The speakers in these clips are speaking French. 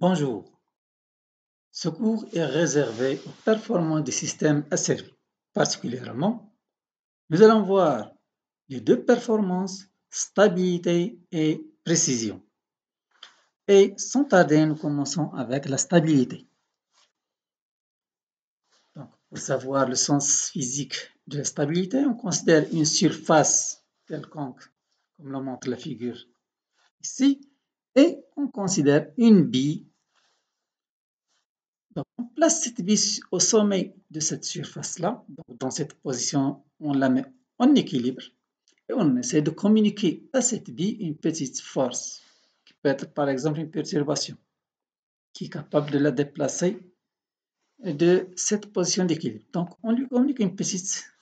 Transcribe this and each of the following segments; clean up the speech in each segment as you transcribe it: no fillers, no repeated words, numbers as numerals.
Bonjour. Ce cours est réservé aux performances des systèmes asservis. Particulièrement, nous allons voir les deux performances, stabilité et précision. Et sans tarder, nous commençons avec la stabilité. Donc, pour savoir le sens physique de la stabilité, on considère une surface quelconque, comme le montre la figure ici, et on considère une bille. Donc, on place cette vis au sommet de cette surface-là. Dans cette position, on la met en équilibre et on essaie de communiquer à cette bille une petite force, qui peut être par exemple une perturbation, qui est capable de la déplacer de cette position d'équilibre. Donc, on lui communique une petite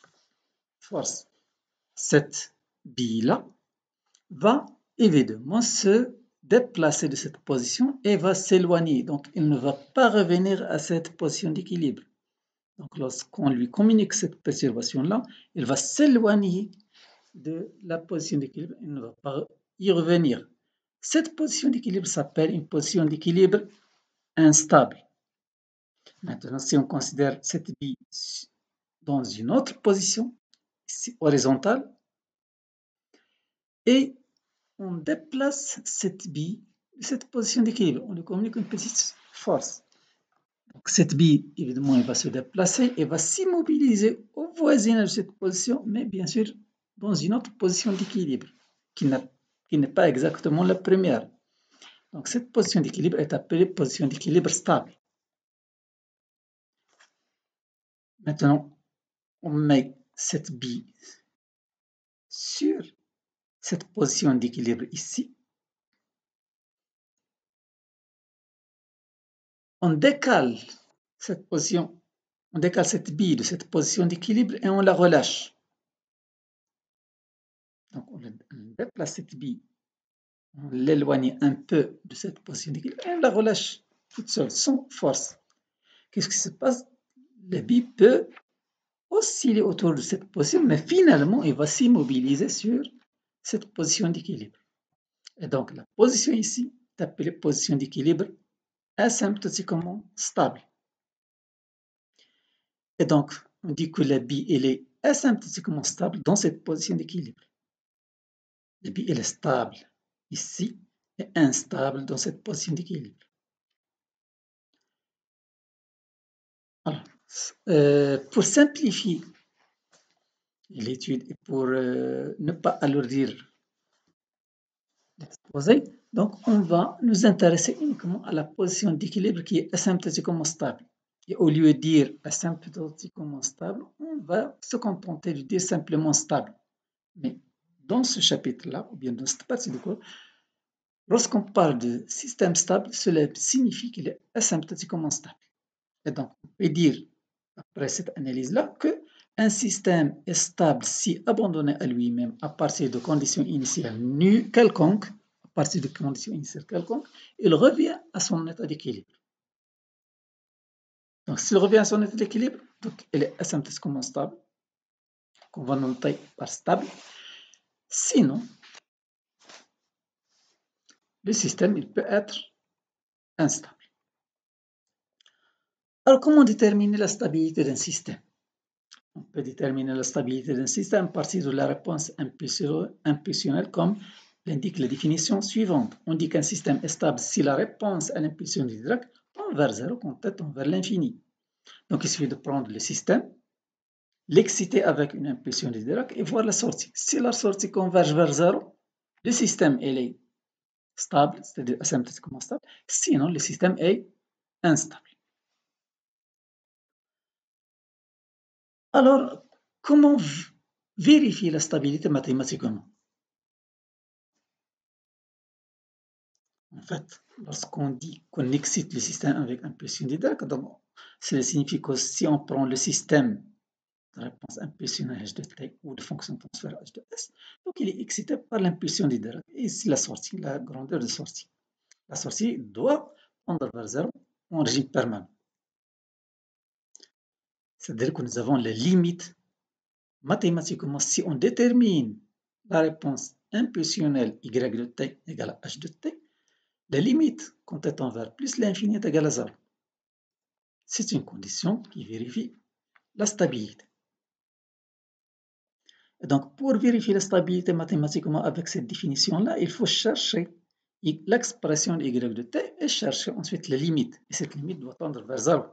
force. Cette bille-là va évidemment se déplacer de cette position et va s'éloigner. Donc, il ne va pas revenir à cette position d'équilibre. Donc, lorsqu'on lui communique cette perturbation-là, il va s'éloigner de la position d'équilibre, il ne va pas y revenir. Cette position d'équilibre s'appelle une position d'équilibre instable. Maintenant, si on considère cette bille dans une autre position, ici, horizontale, et on déplace cette bille de cette position d'équilibre, on lui communique une petite force. Donc, cette bille, évidemment, elle va se déplacer et va s'immobiliser au voisinage de cette position, mais bien sûr dans une autre position d'équilibre, qui n'est pas exactement la première. Donc, cette position d'équilibre est appelée position d'équilibre stable. Maintenant, on met cette bille sur cette position d'équilibre ici. On décale cette position, on décale cette bille de cette position d'équilibre et on la relâche. Donc, on déplace cette bille, on l'éloigne un peu de cette position d'équilibre et on la relâche toute seule, sans force. Qu'est-ce qui se passe? La bille peut osciller autour de cette position, mais finalement, il va s'immobiliser sur cette position d'équilibre. Et donc, la position ici est appelée position d'équilibre asymptotiquement stable. Et donc, on dit que la bille, elle est asymptotiquement stable dans cette position d'équilibre. La bille, elle est stable ici et instable dans cette position d'équilibre. Alors, pour simplifier l'étude et pour ne pas alourdir l'exposé, donc on va nous intéresser uniquement à la position d'équilibre qui est asymptotiquement stable. Et au lieu de dire asymptotiquement stable, on va se contenter de dire simplement stable. Mais dans ce chapitre-là, ou bien dans cette partie du cours, lorsqu'on parle de système stable, cela signifie qu'il est asymptotiquement stable. Et donc, on peut dire, après cette analyse-là, qu'un système est stable si abandonné à lui-même à partir de conditions initiales nulles quelconques, à partir de conditions initiales quelconques, il revient à son état d'équilibre. Donc, s'il revient à son état d'équilibre, il est asymptotiquement stable, qu'on va noter par stable. Sinon, le système il peut être instable. Alors, comment déterminer la stabilité d'un système? On peut déterminer la stabilité d'un système à partir de la réponse impulsionnelle, comme l'indique la définition suivante. On dit qu'un système est stable si la réponse à l'impulsion du Dirac tend vers 0 quand t tend vers l'infini. Donc, il suffit de prendre le système, l'exciter avec une impulsion du Dirac et voir la sortie. Si la sortie converge vers 0, le système est stable, c'est-à-dire asymptotiquement stable. Sinon, le système est instable. Alors, comment vérifier la stabilité mathématiquement? En fait, lorsqu'on dit qu'on excite le système avec impulsion de Dirac, donc cela signifie que si on prend le système de réponse impulsionnelle h de t ou de fonction transfert h de s, donc il est excité par l'impulsion de Dirac. Et ici la sortie, la grandeur de sortie. La sortie doit tendre vers 0 en régime permanent. C'est-à-dire que nous avons la limite mathématiquement, si on détermine la réponse impulsionnelle y de t égale à h de t, la limite quand étant vers plus l'infini est égale à 0. C'est une condition qui vérifie la stabilité. Et donc, pour vérifier la stabilité mathématiquement avec cette définition-là, il faut chercher l'expression de y de t et chercher ensuite la limite. Et cette limite doit tendre vers 0.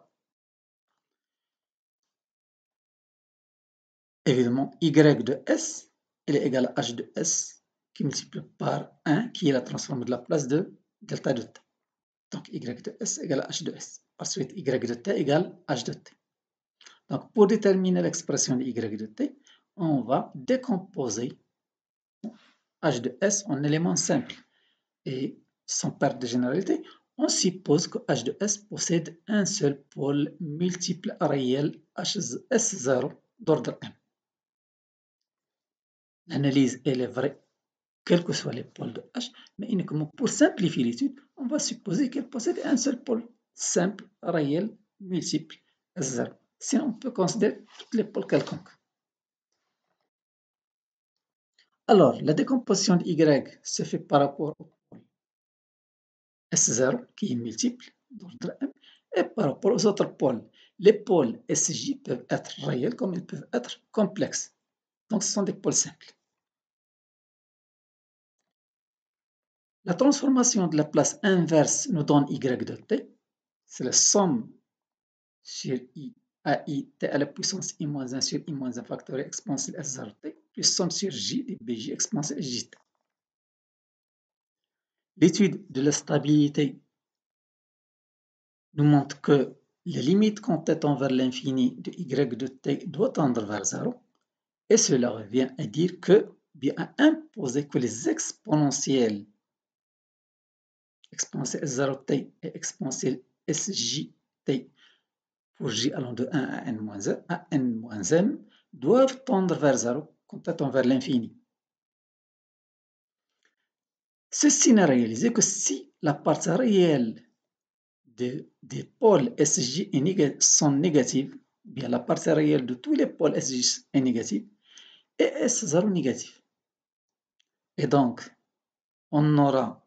Évidemment, y de s, elle est égale à h de s, qui multiplie par 1, qui est la transformée de la place de delta de t. Donc, y de s égale à h de s. Ensuite, y de t égale h de t. Donc, pour déterminer l'expression de y de t, on va décomposer h de s en éléments simples. Et sans perte de généralité, on suppose que h de s possède un seul pôle multiple réel S0 d'ordre m. L'analyse elle est vraie, quels que soient les pôles de h, mais uniquement pour simplifier l'étude, on va supposer qu'elle possède un seul pôle simple, réel, multiple, S0. Sinon, on peut considérer tous les pôles quelconques. Alors, la décomposition de y se fait par rapport au pôle S0, qui est multiple, d'ordre m, et par rapport aux autres pôles. Les pôles SJ peuvent être réels comme ils peuvent être complexes. Donc, ce sont des pôles simples. La transformation de la place inverse nous donne y de t. C'est la somme sur i à i t à la puissance i moins 1 sur i moins 1 factoriel exponentielle S0 t plus somme sur j de bj exponentielle jt. L'étude de la stabilité nous montre que la limite quand étant vers l'infini de y de t doit tendre vers 0. Et cela revient à dire que, bien à imposer que les exponentielles S0t et exponentielle sjt pour j allant de 1 à n-1 à n-m doivent tendre vers 0 quand étant vers l'infini. Ceci n'est réalisé que si la partie réelle des pôles Sj sont négatives, bien la partie réelle de tous les pôles Sj est négative et S0 négatif. Et donc, on aura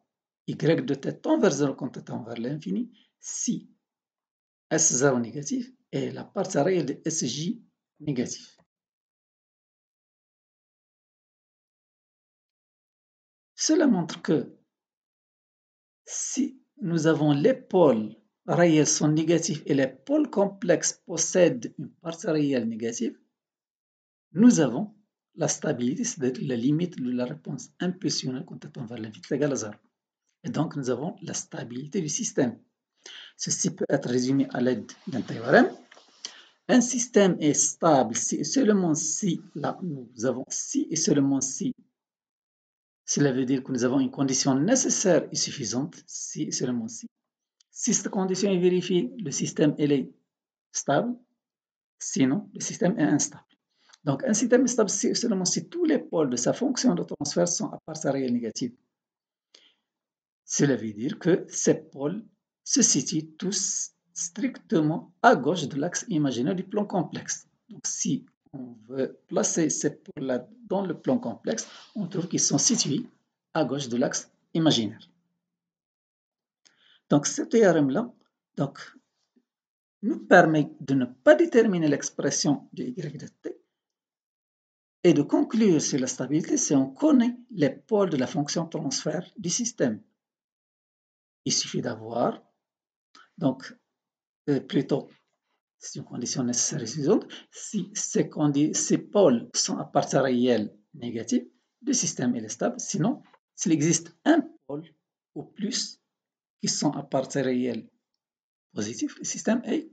y de t tend vers 0 quand étant vers l'infini si S0 négatif et la partie réelle de Sj négative. Cela montre que si nous avons les pôles réels sont négatifs et les pôles complexes possèdent une partie réelle négative, nous avons la stabilité, c'est-à-dire la limite de la réponse impulsionnelle quand on vers l'infini égale à 0. Et donc, nous avons la stabilité du système. Ceci peut être résumé à l'aide d'un théorème. Un système est stable si et seulement si, là nous avons si et seulement si. Cela veut dire que nous avons une condition nécessaire et suffisante, si et seulement si. Si cette condition est vérifiée, le système est stable, sinon le système est instable. Donc un système est stable si et seulement si tous les pôles de sa fonction de transfert sont à partie réelle négative. Cela veut dire que ces pôles se situent tous strictement à gauche de l'axe imaginaire du plan complexe. Donc si on veut placer ces pôles-là dans le plan complexe, on trouve qu'ils sont situés à gauche de l'axe imaginaire. Donc ce théorème-là nous permet de ne pas déterminer l'expression de y de t et de conclure sur la stabilité si on connaît les pôles de la fonction transfert du système. Il suffit d'avoir, donc plutôt, c'est une condition nécessaire et suffisante, si ces pôles sont à partie réelle négative, le système est stable. Sinon, s'il existe un pôle ou plus qui sont à partie réelle positive, le système est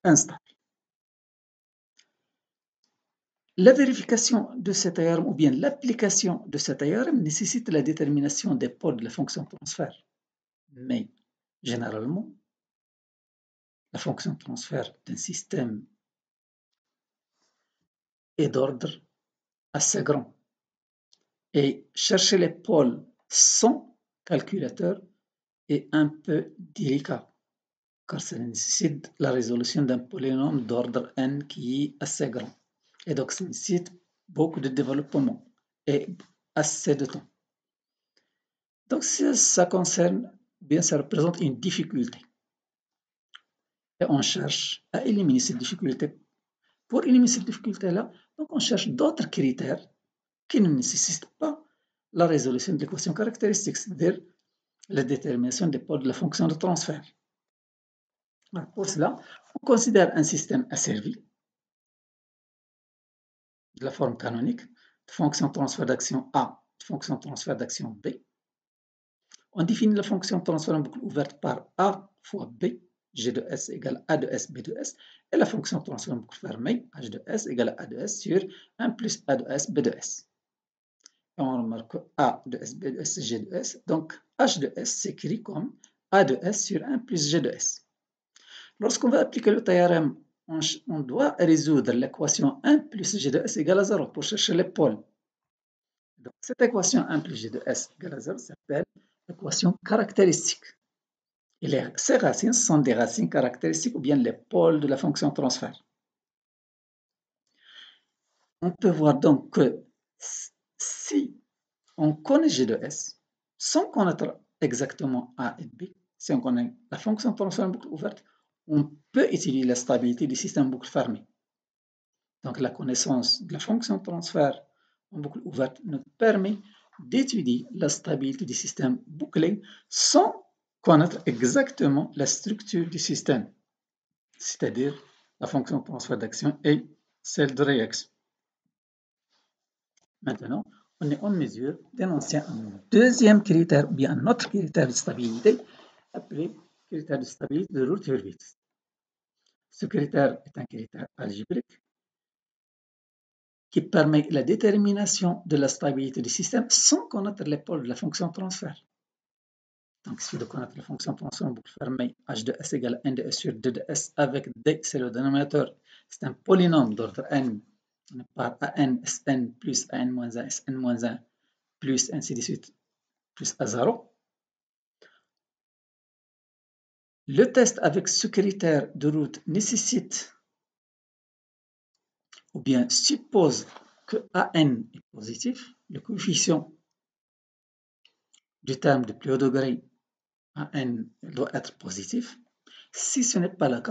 instable. La vérification de ce théorème ou bien l'application de ce théorème nécessite la détermination des pôles de la fonction transfert. Mais généralement, la fonction transfert d'un système est d'ordre assez grand. Et chercher les pôles sans calculateur est un peu délicat, car ça nécessite la résolution d'un polynôme d'ordre n qui est assez grand. Et donc, ça nécessite beaucoup de développement et assez de temps. Donc ça concerne, bien ça représente une difficulté. Et on cherche à éliminer cette difficulté. Pour éliminer cette difficulté-là, donc on cherche d'autres critères qui ne nécessitent pas la résolution de l'équation caractéristique, c'est-à-dire la détermination des pôles de la fonction de transfert. Alors pour cela, on considère un système asservi de la forme canonique de fonction transfert d'action A, de fonction transfert d'action B. On définit la fonction transfert en boucle ouverte par A fois B, G de S égale A de S, B de S, et la fonction transfert en boucle fermée, H de S égale A de S sur 1 plus A de S, B de S. Et on remarque que A de S, B de S, G de S, donc H de S s'écrit comme A de S sur 1 plus G de S. Lorsqu'on va appliquer le théorème, on doit résoudre l'équation 1 plus G de S égale à 0 pour chercher les pôles. Donc, cette équation 1 plus G de S égale à 0 s'appelle l'équation caractéristique. Et ces racines sont des racines caractéristiques ou bien les pôles de la fonction transfert. On peut voir donc que si on connaît G de S, sans connaître exactement A et B, si on connaît la fonction transfert en boucle ouverte, on peut étudier la stabilité du système boucle fermée. Donc la connaissance de la fonction transfert en boucle ouverte nous permet d'étudier la stabilité du système bouclé sans connaître exactement la structure du système, c'est-à-dire la fonction transfert d'action et celle de réaction. Maintenant, on est en mesure d'énoncer un deuxième critère ou bien un autre critère de stabilité appelé critère de stabilité de Routh-Hurwitz. Ce critère est un critère algébrique qui permet la détermination de la stabilité du système sans connaître les pôles de la fonction transfert. Donc, il suffit de connaître la fonction transfert en boucle fermée h de s égale n de s sur 2 de s avec d, c'est le dénominateur. C'est un polynôme d'ordre n. On part à n, sn plus an-1, sn-1 plus ainsi de suite, plus à 0. Le test avec ce critère de Routh nécessite ou bien suppose que an est positif, le coefficient du terme de plus haut degré an doit être positif. Si ce n'est pas le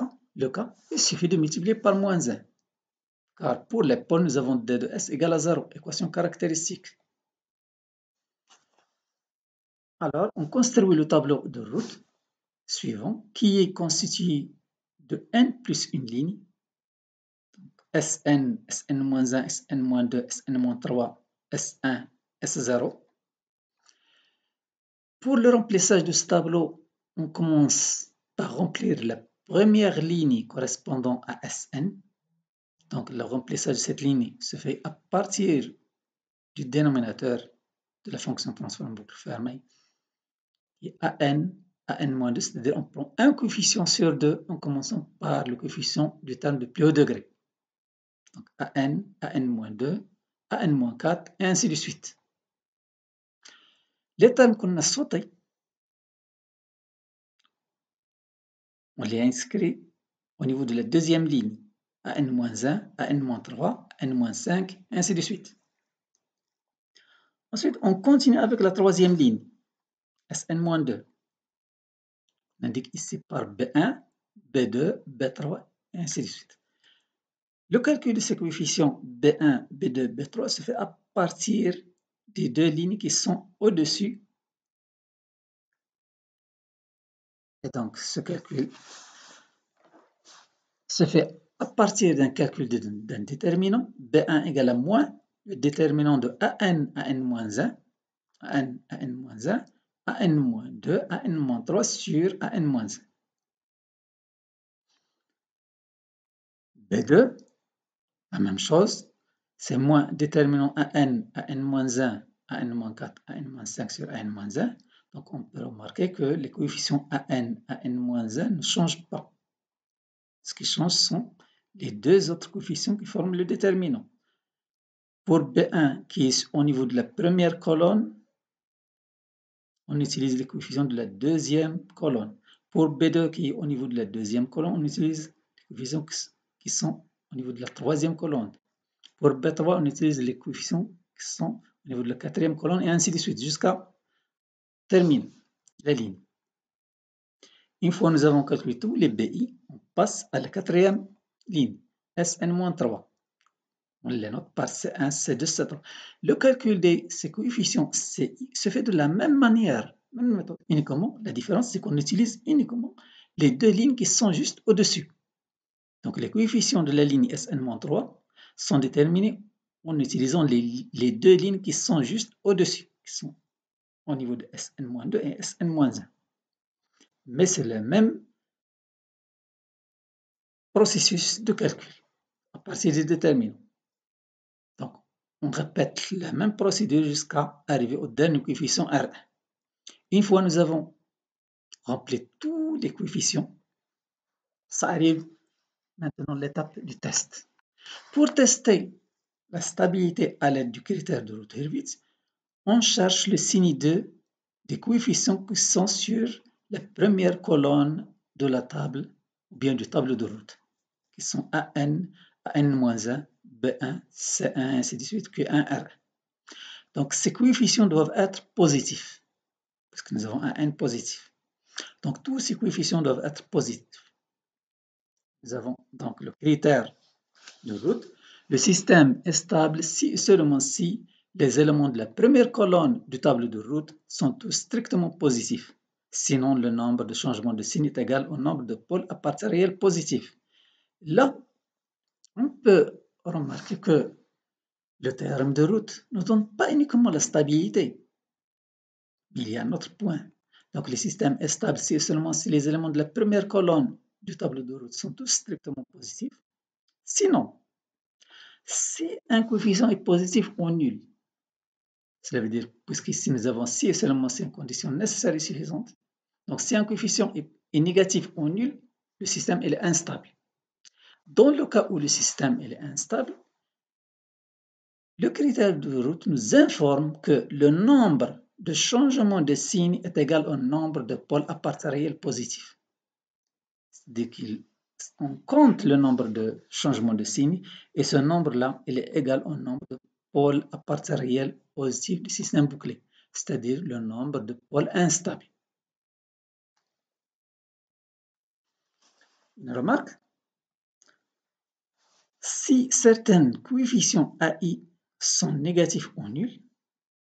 cas, il suffit de multiplier par moins 1. Car pour les pôles, nous avons d de s égale à 0, équation caractéristique. Alors, on construit le tableau de Routh suivant, qui est constitué de n plus une ligne, Sn, Sn-1, Sn-2, Sn-3, S1, S0. Pour le remplissage de ce tableau, on commence par remplir la première ligne correspondant à Sn. Donc, le remplissage de cette ligne se fait à partir du dénominateur de la fonction transfert en boucle fermée. Et an-2, c'est-à-dire on prend un coefficient sur 2 en commençant par le coefficient du terme de plus haut degré. Donc, an-2, an-4, et ainsi de suite. Les termes qu'on a sautés, on les inscrit au niveau de la deuxième ligne, an-1, an-3, an-5, et ainsi de suite. Ensuite, on continue avec la troisième ligne, Sn-2. On indique ici par B1, B2, B3, et ainsi de suite. Le calcul de ces coefficients B1, B2, B3 se fait à partir des deux lignes qui sont au-dessus. Et donc, ce calcul se fait à partir d'un calcul d'un déterminant, B1 égale à moins le déterminant de AN, AN-1, AN, AN-1, AN-2, AN-3 sur AN-1. B2, la même chose, c'est moins déterminant AN, AN-1, AN-4, AN-5 sur AN-1. Donc, on peut remarquer que les coefficients AN, AN-1 ne changent pas. Ce qui change sont les deux autres coefficients qui forment le déterminant. Pour B1, qui est au niveau de la première colonne, on utilise les coefficients de la deuxième colonne. Pour B2, qui est au niveau de la deuxième colonne, on utilise les coefficients qui sont au niveau de la troisième colonne. Pour B3, on utilise les coefficients qui sont au niveau de la quatrième colonne, et ainsi de suite, jusqu'à termine la ligne. Une fois nous avons calculé tous les BI, on passe à la quatrième ligne, Sn-3. On les note par C1, C2, C3. Le calcul de ces coefficients CI se fait de la même manière, même méthode. Uniquement, la différence, c'est qu'on utilise uniquement les deux lignes qui sont juste au-dessus. Donc, les coefficients de la ligne Sn-3 sont déterminés en utilisant les deux lignes qui sont juste au-dessus, qui sont au niveau de Sn-2 et Sn-1. Mais c'est le même processus de calcul à partir des déterminants. Donc, on répète la même procédure jusqu'à arriver au dernier coefficient R1. Une fois nous avons rempli tous les coefficients, ça arrive maintenant l'étape du test. Pour tester la stabilité à l'aide du critère de Routh-Hurwitz, on cherche le signe 2 des coefficients qui sont sur la première colonne de la table ou bien du tableau de Routh, qui sont AN, AN-1, B1, C1, ainsi de suite, Q1, R1. Donc, ces coefficients doivent être positifs, parce que nous avons un N positif. Donc, tous ces coefficients doivent être positifs. Nous avons donc le critère de Routh. Le système est stable si et seulement si les éléments de la première colonne du tableau de Routh sont tous strictement positifs. Sinon, le nombre de changements de signe est égal au nombre de pôles à partie réelle positifs. Là, on peut remarquer que le théorème de Routh ne donne pas uniquement la stabilité. Il y a un autre point. Donc, le système est stable si et seulement si les éléments de la première colonne du tableau de Routh sont tous strictement positifs. Sinon, si un coefficient est positif ou nul, cela veut dire, puisqu'ici nous avons si et seulement si une condition nécessaire et suffisante, donc si un coefficient est négatif ou nul, le système est instable. Dans le cas où le système est instable, le critère de Routh nous informe que le nombre de changements de signe est égal au nombre de pôles à partie réelle positifs. Dès qu'on compte le nombre de changements de signe, et ce nombre-là, il est égal au nombre de pôles à partie réelle positifs du système bouclé, c'est-à-dire le nombre de pôles instables. Une remarque? Si certains coefficients AI sont négatifs ou nuls,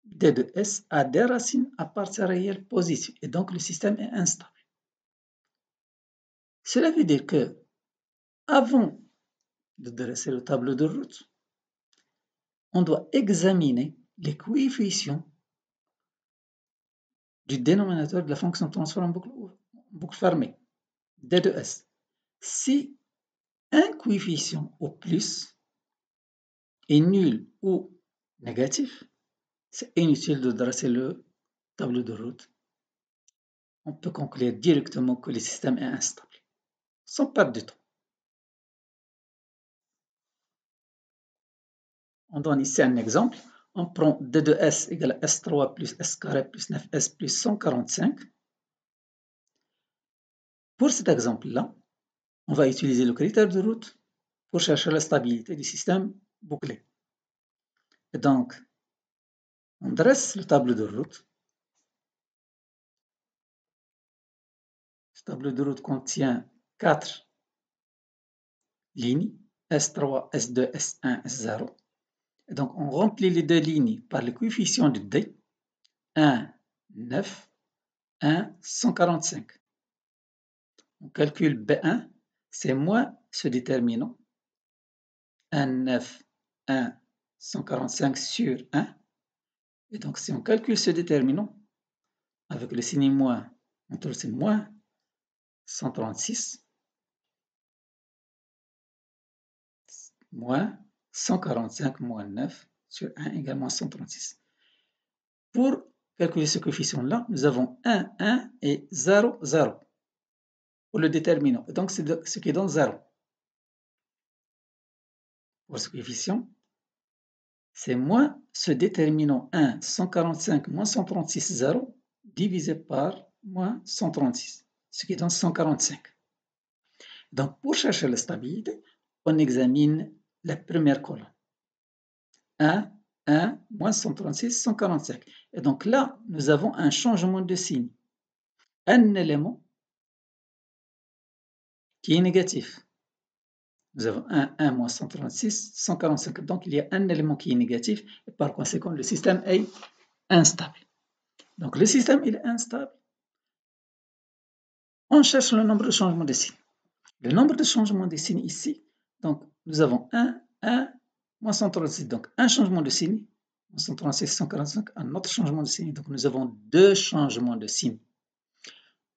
D de S a des racines à partie réelle positives et donc le système est instable. Cela veut dire que avant de dresser le tableau de Routh, on doit examiner les coefficients du dénominateur de la fonction transfert en boucle fermée, D de S. Si un coefficient au plus est nul ou négatif, c'est inutile de dresser le tableau de Routh. On peut conclure directement que le système est instable, sans perdre de temps. On donne ici un exemple. On prend D de S égale S3 plus S carré plus 9S plus 145. Pour cet exemple-là, on va utiliser le critère de Routh pour chercher la stabilité du système bouclé. Et donc, on dresse le tableau de Routh. Ce tableau de Routh contient 4 lignes, S3, S2, S1, S0. Et donc, on remplit les deux lignes par le coefficient de D, 1, 9, 1, 145. On calcule B1, c'est moins ce déterminant, 1, 9, 1, 145 sur 1. Et donc, si on calcule ce déterminant, avec le signe moins, on trouve c'est moins 136, moins 145 moins 9 sur 1 égale moins 136. Pour calculer ce coefficient-là, nous avons 1, 1 et 0, 0 pour le déterminant. Et donc, c'est ce qui donne 0. Pour ce coefficient, c'est moins ce déterminant 1, 145 moins 136, 0, divisé par moins 136, ce qui donne 145. Donc, pour chercher la stabilité, on examine la première colonne. 1, 1, moins 136, 145. Et donc là, nous avons un changement de signe. Un élément qui est négatif. Nous avons 1 moins 136, 145. Donc, il y a un élément qui est négatif et par conséquent, le système est instable. Donc, le système il est instable. On cherche le nombre de changements de signes. Le nombre de changements de signes ici, donc nous avons 1, moins 136. Donc, un changement de signe, 136, 145, un autre changement de signe. Donc, nous avons deux changements de signe.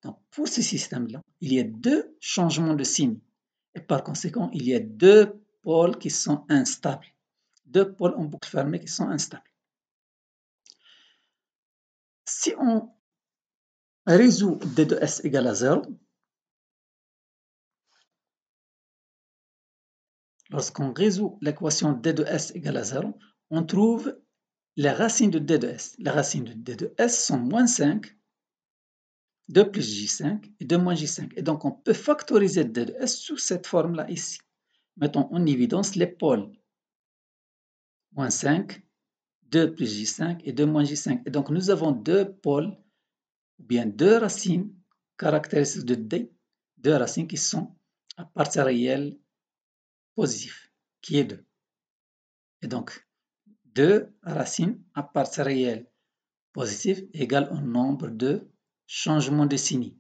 Donc, pour ce système-là, il y a deux changements de signe. Et par conséquent, il y a deux pôles qui sont instables. Deux pôles en boucle fermée qui sont instables. Si on résout D de S égale à 0, lorsqu'on résout l'équation D de S égale à 0, on trouve les racines de D de S. Les racines de D de S sont moins 5, 2 plus J5 et 2 moins J5. Et donc, on peut factoriser D de S sous cette forme-là ici. Mettons en évidence les pôles. Moins 5, 2 plus J5 et 2 moins J5. Et donc, nous avons deux pôles, ou bien deux racines caractéristiques de D, deux racines qui sont à partie réelle positive, qui est 2. Et donc, deux racines à partie réelle positive égale au nombre de changements de signe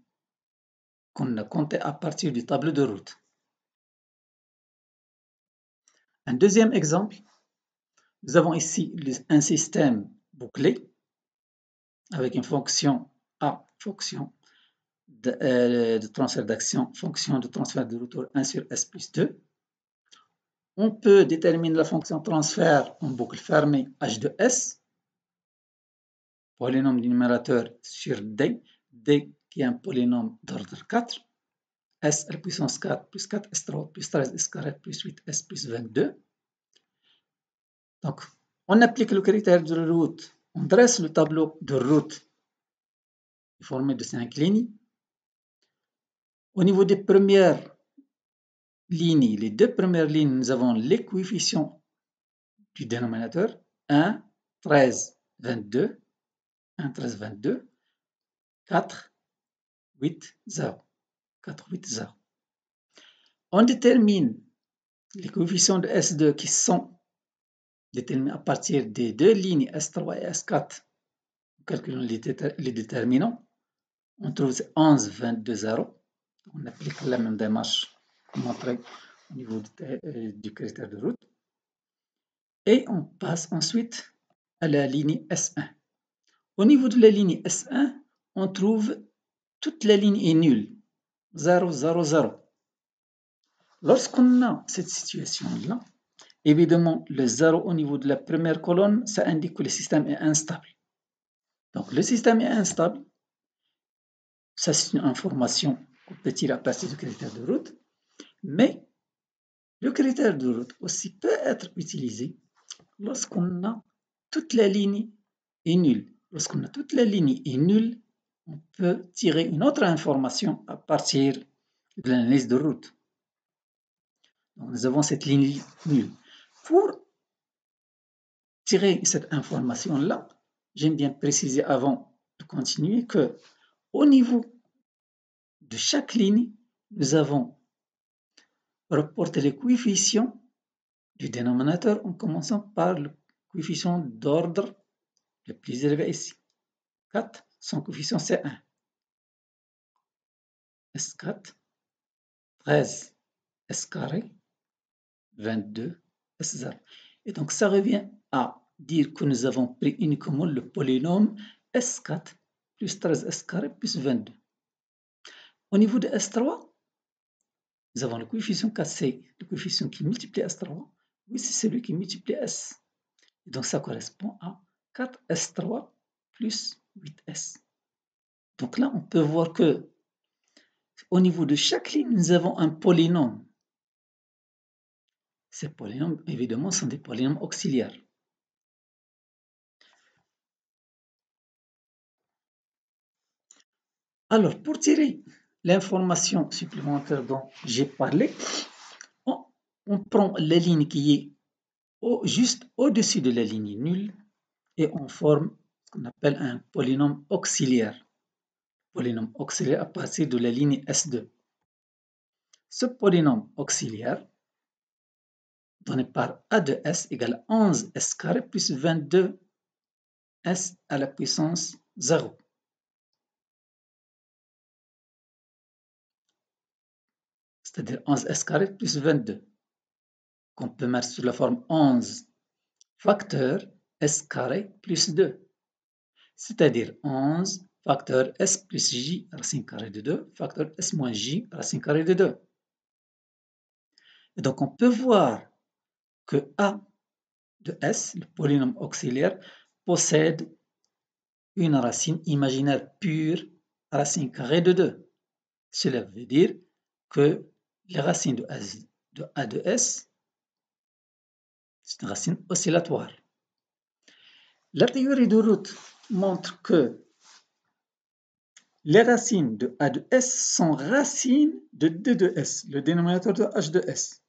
qu'on a compté à partir du tableau de route. Un deuxième exemple, nous avons ici un système bouclé avec une fonction A, fonction de transfert d'action, fonction de transfert de retour 1 sur S plus 2. On peut déterminer la fonction transfert en boucle fermée H de S, polynôme du numérateur sur D, D qui est un polynôme d'ordre 4, S à la puissance 4 plus 4 S3 plus 13 S carré plus 8 S plus 22. Donc, on applique le critère de route, on dresse le tableau de route formé de 5 lignes. Au niveau des premières lignes, les deux premières lignes, nous avons les coefficients du dénominateur 1, 13, 22, 1, 13, 22, 4, 8, 0, 4, 8, 0. On détermine les coefficients de S2 qui sont déterminés à partir des deux lignes S3 et S4. En calculant les déterminants, on trouve 11, 22, 0. On applique la même démarche montrée au niveau du critère de route. Et on passe ensuite à la ligne S1. Au niveau de la ligne S1, on trouve toute la ligne est nulle. 0, 0, 0. Lorsqu'on a cette situation-là, évidemment, le 0 au niveau de la première colonne, ça indique que le système est instable. Donc, le système est instable. Ça, c'est une information qu'on peut tirer à partir du critère de route. Mais le critère de route aussi peut être utilisé lorsqu'on a toute la ligne est nulle. Lorsqu'on a toute la ligne est nulle, on peut tirer une autre information à partir de l'analyse de route. Donc, nous avons cette ligne nulle. Pour tirer cette information-là, j'aime bien préciser avant de continuer que au niveau de chaque ligne, nous avons reporté les coefficients du dénominateur en commençant par le coefficient d'ordre le plus élevé ici. 4, son coefficient c'est 1. S4, 13, S carré, 22, S0. Et donc ça revient à dire que nous avons pris uniquement le polynôme S4 plus 13 S carré plus 22. Au niveau de S3, nous avons le coefficient 4, c'est le coefficient qui multiplie S3. Oui, c'est celui qui multiplie S. Et donc ça correspond à 4S3 plus 8S. Donc là, on peut voir que au niveau de chaque ligne, nous avons un polynôme. Ces polynômes, évidemment, sont des polynômes auxiliaires. Alors, pour tirer l'information supplémentaire dont j'ai parlé, on prend la ligne qui est juste au-dessus de la ligne nulle et on forme ce qu'on appelle un polynôme auxiliaire. Polynôme auxiliaire à partir de la ligne S2. Ce polynôme auxiliaire donné par A de S égale 11S carré plus 22S à la puissance 0. C'est-à-dire 11S carré plus 22. Qu'on peut mettre sous la forme 11 facteur S carré plus 2. C'est-à-dire 11 facteur S plus J racine carrée de 2 facteur S moins J racine carrée de 2. Et donc on peut voir que A de S, le polynôme auxiliaire, possède une racine imaginaire pure racine carrée de 2. Cela veut dire que les racines de A de S, c'est une racine oscillatoire. La théorie de Root montre que les racines de A de S sont racines de D de S, le dénominateur de H de S.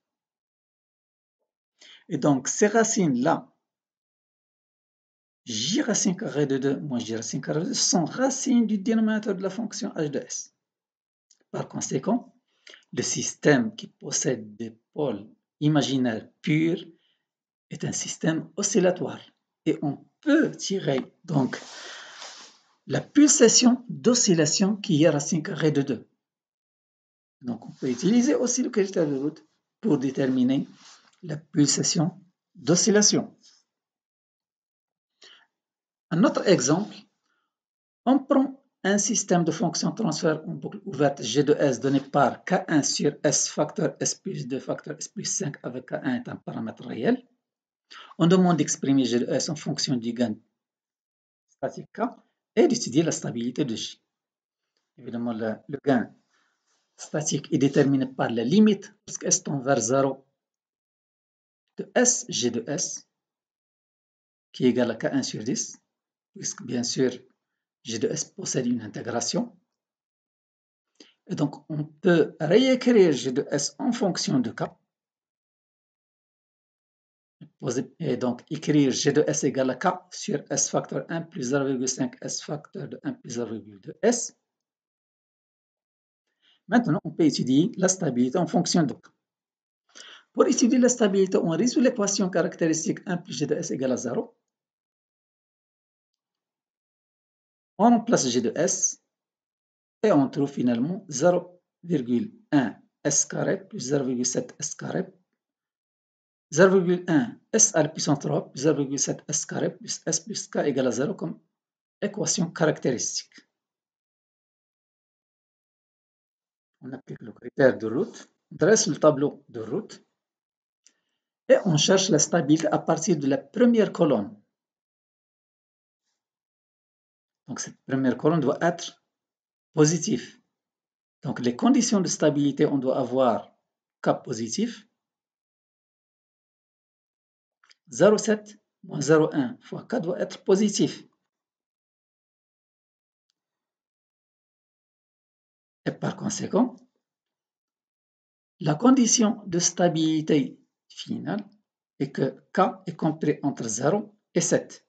Et donc, ces racines-là, J racine carrée de 2 moins J racine carrée de 2 sont racines du dénominateur de la fonction H de S. Par conséquent, le système qui possède des pôles imaginaires purs est un système oscillatoire. Et on peut tirer donc la pulsation d'oscillation qui est racine carrée de 2. Donc on peut utiliser aussi le critère de Root pour déterminer la pulsation d'oscillation. Un autre exemple, on prend un système de fonctions transfert en boucle ouverte G de S donné par K1 sur S facteur S plus 2 facteur S plus 5 avec K1 est un paramètre réel. On demande d'exprimer G de S en fonction du gain statique K et d'étudier la stabilité de J. Évidemment, le gain statique est déterminé par la limite lorsque S tend vers 0 de S, G de S, qui est égal à K1 sur 10, puisque bien sûr, G de S possède une intégration. Et donc, on peut réécrire G de S en fonction de K. Et donc, écrire G de S égale à K sur S facteur 1 plus 0,5 S facteur de 1 plus 0,2 S. Maintenant, on peut étudier la stabilité en fonction de K. Pour étudier la stabilité, on résout l'équation caractéristique 1 plus G de S égale à 0. On remplace G de S et on trouve finalement 0,1 S carré plus 0,7 S carré, 0,1 S à la puissance 3 plus 0,7 S carré plus S plus K égale à 0 comme équation caractéristique. On applique le critère de Root, on dresse le tableau de Root et on cherche la stabilité à partir de la première colonne. Donc cette première colonne doit être positive. Donc les conditions de stabilité, on doit avoir K positif, 0,7 moins 0,1 fois K doit être positif. Et par conséquent, la condition de stabilité finale est que K est compris entre 0 et 7.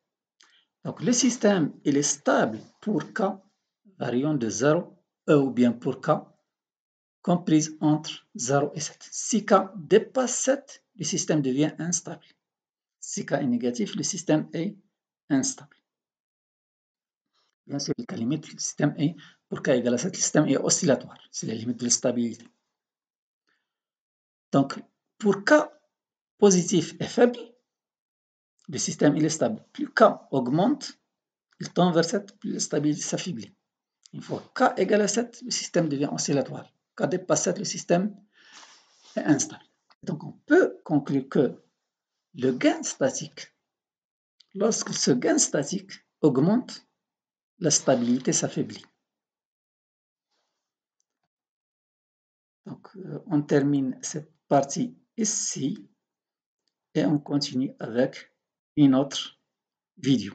Donc le système il est stable pour K variant de 0 ou bien pour K comprise entre 0 et 7. Si K dépasse 7, le système devient instable. Si K est négatif, le système est instable. Bien sûr, le cas limite, le système est, pour K égale à 7, le système est oscillatoire. C'est la limite de la stabilité. Donc, pour K positif et faible, le système il est stable. Plus K augmente, il tend vers 7, plus la stabilité s'affaiblit. Une fois K égale à 7, le système devient oscillatoire. K dépasse 7, le système est instable. Donc, on peut conclure que le gain statique, lorsque ce gain statique augmente, la stabilité s'affaiblit. Donc, on termine cette partie ici et on continue avec une autre vidéo.